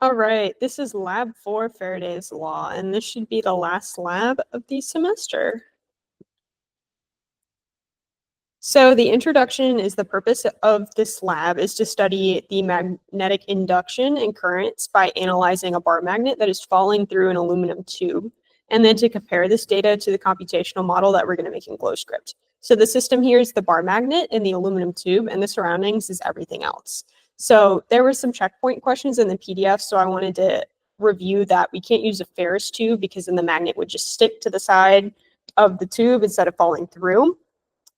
All right, this is lab 4, Faraday's law, and this should be the last lab of the semester. So the introduction is the purpose of this lab is to study the magnetic induction and currents by analyzing a bar magnet that is falling through an aluminum tube, and then to compare this data to the computational model that we're going to make in GlowScript. So the system here is the bar magnet and the aluminum tube, and the surroundings is everything else. So there were some checkpoint questions in the PDF, so I wanted to review that we can't use a Ferris tube because then the magnet would just stick to the side of the tube instead of falling through.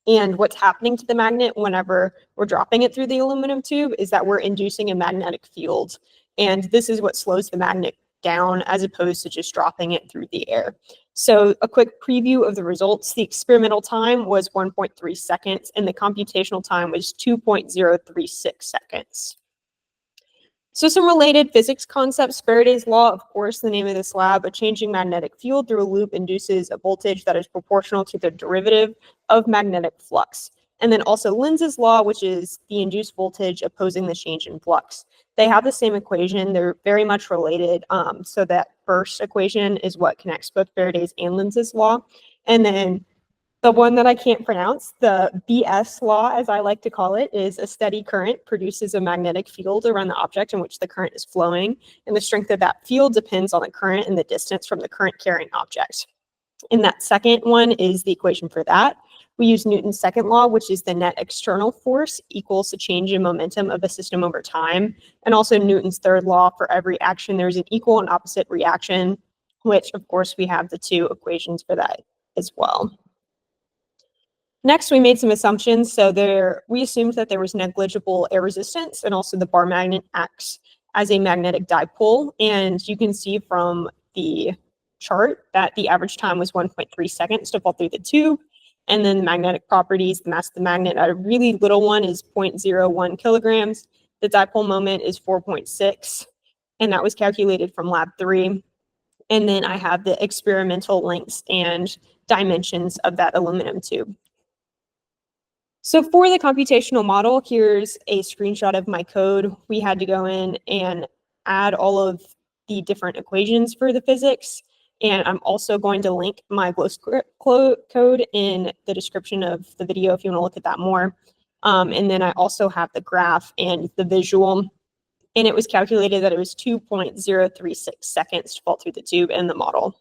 And what's happening to the magnet whenever we're dropping it through the aluminum tube is that we're inducing a magnetic field. And this is what slows the magnet down as opposed to just dropping it through the air. So a quick preview of the results. The experimental time was 1.3 seconds and the computational time was 2.036 seconds. So some related physics concepts, Faraday's law, of course, the name of this lab, a changing magnetic field through a loop induces a voltage that is proportional to the derivative of magnetic flux. And then also Lenz's law, which is the induced voltage opposing the change in flux. They have the same equation. They're very much related. So that first equation is what connects both Faraday's and Lenz's law. And then the one that I can't pronounce, the BS law, as I like to call it, is a steady current produces a magnetic field around the object in which the current is flowing, and the strength of that field depends on the current and the distance from the current carrying object. And that second one is the equation for that. We use Newton's second law, which is the net external force equals the change in momentum of a system over time, and also Newton's third law, for every action there's an equal and opposite reaction, which of course we have the two equations for that as well. Next, we made some assumptions. So we assumed that there was negligible air resistance, and also the bar magnet acts as a magnetic dipole. And you can see from the chart that the average time was 1.3 seconds to fall through the tube. And then the magnetic properties, the mass of the magnet at a really little one is 0.01 kilograms. The dipole moment is 4.6, and that was calculated from lab 3. And then I have the experimental lengths and dimensions of that aluminum tube. So for the computational model, here's a screenshot of my code. We had to go in and add all of the different equations for the physics. And I'm also going to link my GlowScript code in the description of the video if you want to look at that more. And then I also have the graph and the visual. And it was calculated that it was 2.036 seconds to fall through the tube in the model.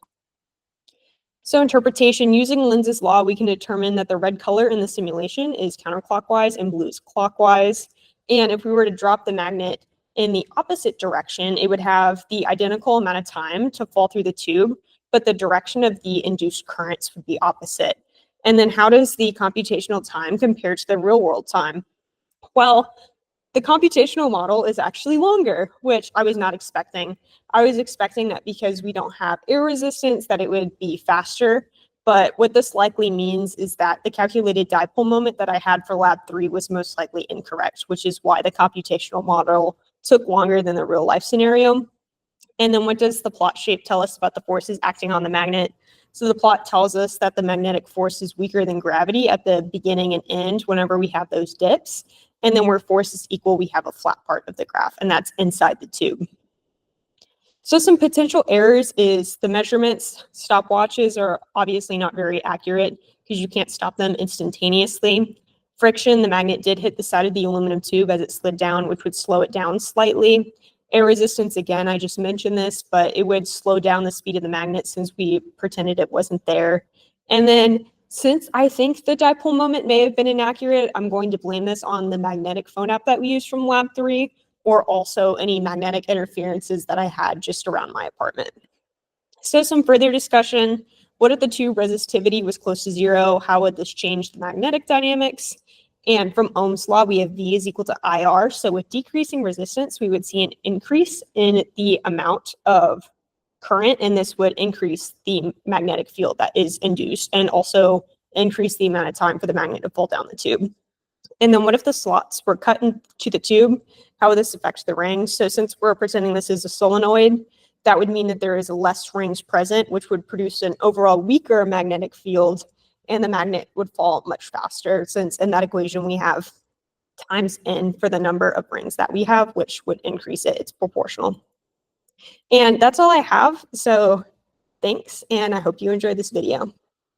So interpretation, using Lenz's law, we can determine that the red color in the simulation is counterclockwise and blue is clockwise. And if we were to drop the magnet in the opposite direction, it would have the identical amount of time to fall through the tube, but the direction of the induced currents would be opposite. And then how does the computational time compare to the real world time? Well, the computational model is actually longer, which I was not expecting. I was expecting that because we don't have air resistance, that it would be faster. But what this likely means is that the calculated dipole moment that I had for lab 3 was most likely incorrect, which is why the computational model took longer than the real life scenario. And then what does the plot shape tell us about the forces acting on the magnet? So the plot tells us that the magnetic force is weaker than gravity at the beginning and end whenever we have those dips. And then where force is equal, we have a flat part of the graph, and that's inside the tube. So some potential errors is the measurements. Stopwatches are obviously not very accurate because you can't stop them instantaneously. Friction, the magnet did hit the side of the aluminum tube as it slid down, which would slow it down slightly. Air resistance, again, I just mentioned this, but it would slow down the speed of the magnet since we pretended it wasn't there. And then since I think the dipole moment may have been inaccurate, I'm going to blame this on the magnetic phone app that we used from lab 3, or also any magnetic interferences that I had just around my apartment. So some further discussion. What if the tube resistivity was close to 0? How would this change the magnetic dynamics? And from Ohm's law, we have V is equal to IR. So with decreasing resistance, we would see an increase in the amount of current, and this would increase the magnetic field that is induced and also increase the amount of time for the magnet to fall down the tube. And then what if the slots were cut into the tube? How would this affect the rings? So since we're pretending this is a solenoid, that would mean that there is less rings present, which would produce an overall weaker magnetic field, and the magnet would fall much faster, since in that equation we have times n for the number of rings that we have, which would increase it. It's proportional. And that's all I have. So thanks, and I hope you enjoyed this video.